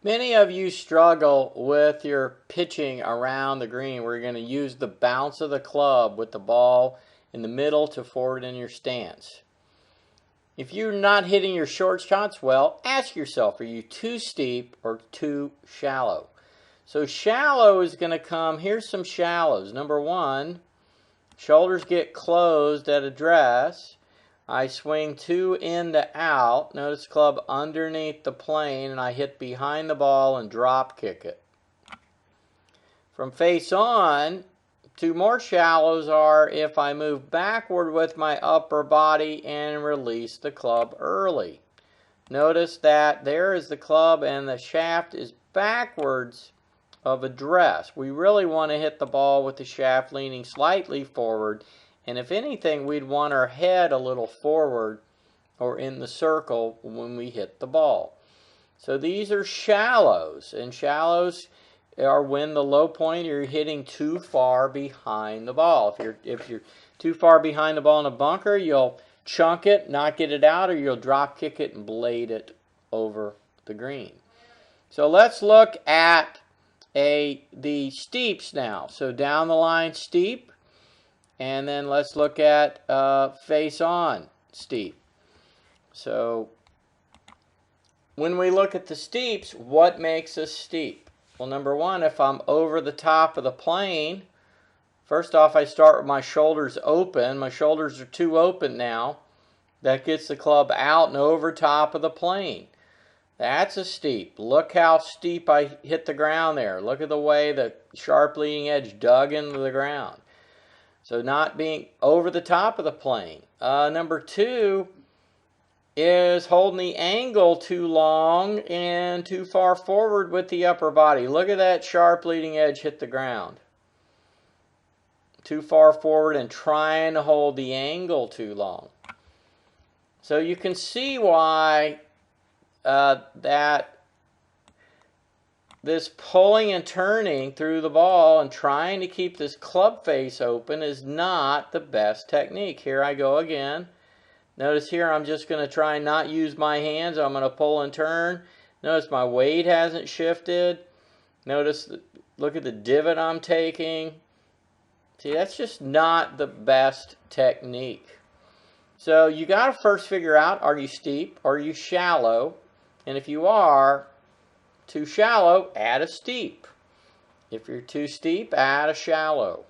Many of you struggle with your pitching around the green where you're going to use the bounce of the club with the ball in the middle to forward in your stance. If you're not hitting your short shots well, ask yourself, are you too steep or too shallow? So shallow is going to come, here's some shallows. Number one, shoulders get closed at address. I swing two in to out. Notice club underneath the plane, and I hit behind the ball and drop kick it. From face on, two more shallows are if I move backward with my upper body and release the club early. Notice that there is the club and the shaft is backwards of address. We really want to hit the ball with the shaft leaning slightly forward. And if anything, we'd want our head a little forward or in the circle when we hit the ball. So these are shallows, and shallows are when the low point you're hitting too far behind the ball. If you're too far behind the ball in a bunker, you'll chunk it, not get it out, or you'll drop kick it and blade it over the green. So let's look at the steeps now. So down the line steep. And then let's look at face on steep. So when we look at the steeps, what makes a steep? Well, number one, if I'm over the top of the plane, first off, I start with my shoulders open. My shoulders are too open now. That gets the club out and over top of the plane. That's a steep. Look how steep I hit the ground there. Look at the way the sharp leading edge dug into the ground. So not being over the top of the plane. Number two is holding the angle too long and too far forward with the upper body. Look at that sharp leading edge hit the ground. Too far forward and trying to hold the angle too long. So you can see why that this pulling and turning through the ball and trying to keep this club face open is not the best technique. Here I go again. Notice here I'm just going to try and not use my hands. I'm going to pull and turn. Notice my weight hasn't shifted. Notice, look at the divot I'm taking. See, that's just not the best technique. So you got to first figure out, are you steep? Are you shallow? And if you are too shallow, add a steep. If you're too steep, add a shallow.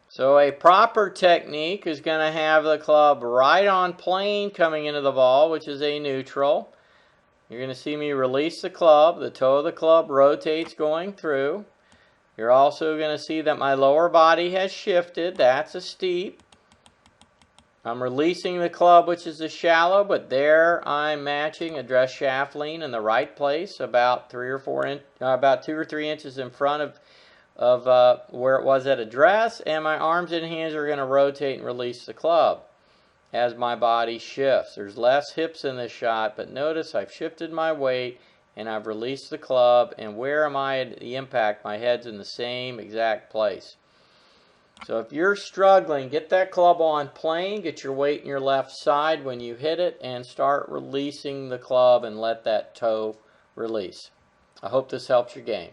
So a proper technique is going to have the club right on plane coming into the ball, which is a neutral. You're going to see me release the club. The toe of the club rotates going through. You're also going to see that my lower body has shifted. That's a steep. I'm releasing the club, which is a shallow, but there I'm matching address shaft lean in the right place, about 2 or 3 inches in front of where it was at address, and my arms and hands are going to rotate and release the club as my body shifts. There's less hips in this shot, but notice I've shifted my weight and I've released the club, and where am I at the impact? My head's in the same exact place. So if you're struggling, get that club on plane, get your weight in your left side when you hit it, and start releasing the club and let that toe release. I hope this helps your game.